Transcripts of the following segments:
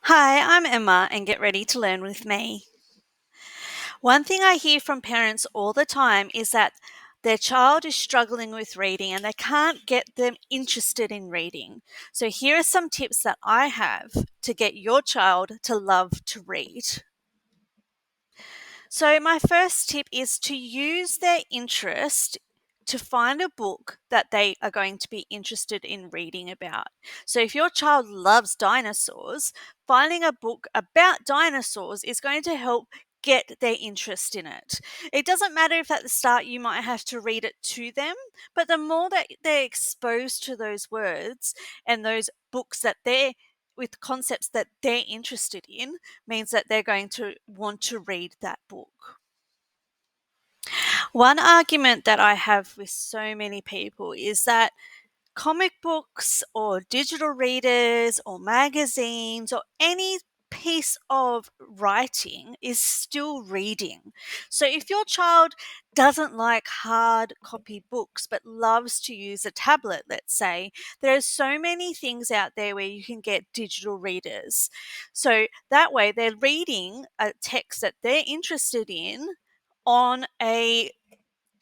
Hi, I'm Emma, and get ready to learn with me. One thing I hear from parents all the time is that their child is struggling with reading and they can't get them interested in reading. So, here are some tips that I have to get your child to love to read. So, my first tip is to use their interest to find a book that they are going to be interested in reading about. So, if your child loves dinosaurs, finding a book about dinosaurs is going to help get their interest in it. It doesn't matter if at the start you might have to read it to them, but the more that they're exposed to those words and those books that they're with concepts that they're interested in, means that they're going to want to read that book. One argument that I have with so many people is that comic books or digital readers or magazines or any piece of writing is still reading. So if your child doesn't like hard copy books but loves to use a tablet, let's say, there are so many things out there where you can get digital readers. So that way they're reading a text that they're interested in on a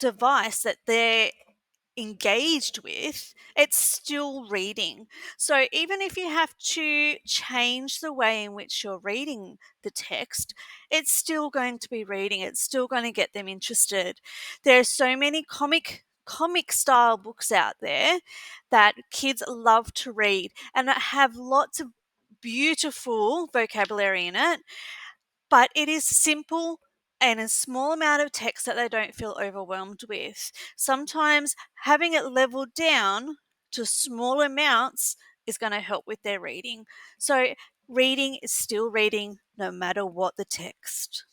device that they're engaged with, it's still reading. So even if you have to change the way in which you're reading the text, it's still going to be reading. It's still going to get them interested. There are so many comic style books out there that kids love to read and that have lots of beautiful vocabulary in it, but it is simple and a small amount of text that they don't feel overwhelmed with. Sometimes having it leveled down to small amounts is going to help with their reading. So, reading is still reading no matter what the text.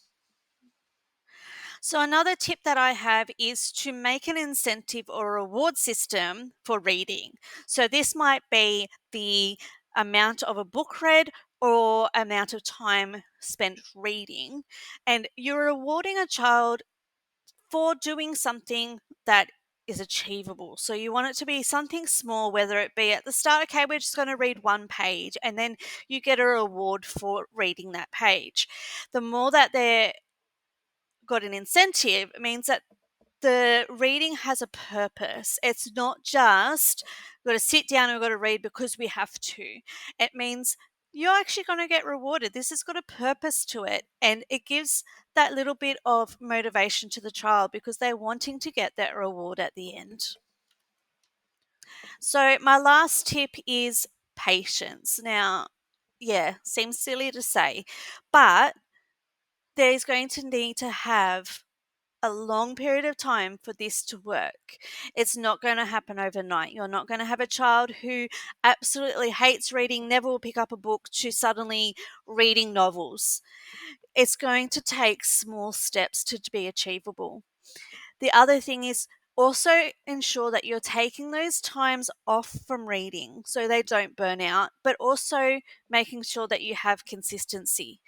So, another tip that I have is to make an incentive or reward system for reading. So, this might be the amount of a book read or amount of time spent reading. And you're rewarding a child for doing something that is achievable. So you want it to be something small, whether it be at the start, okay, we're just going to read one page, and then you get a reward for reading that page. The more that they're got an incentive, it means that the reading has a purpose. It's not just we've got to sit down and we've got to read because we have to. It means you're actually going to get rewarded. This has got a purpose to it, and it gives that little bit of motivation to the child because they're wanting to get that reward at the end. So, my last tip is patience. Now, yeah, seems silly to say, but there's going to need to have a long period of time for this to work. It's not going to happen overnight. You're not going to have a child who absolutely hates reading, never will pick up a book, to suddenly reading novels. It's going to take small steps to be achievable. The other thing is also ensure that you're taking those times off from reading so they don't burn out, but also making sure that you have consistency,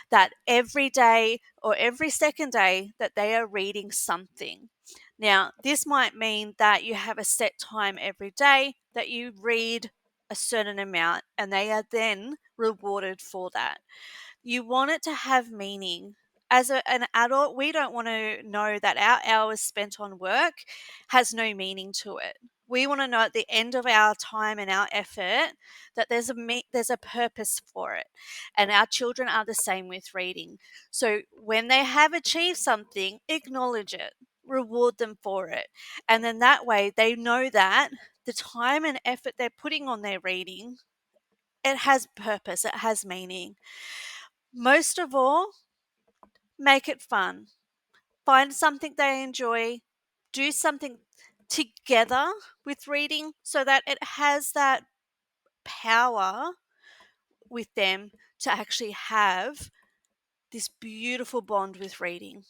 that every day or every second day that they are reading something. Now, this might mean that you have a set time every day that you read a certain amount and they are then rewarded for that. You want it to have meaning. As an adult, we don't want to know that our hours spent on work has no meaning to it. We want to know at the end of our time and our effort that there's a purpose for it. And our children are the same with reading. So when they have achieved something, acknowledge it, reward them for it. And then that way they know that the time and effort they're putting on their reading, it has purpose, it has meaning. Most of all, make it fun. Find something they enjoy, do something together with reading so that it has that power with them to actually have this beautiful bond with reading.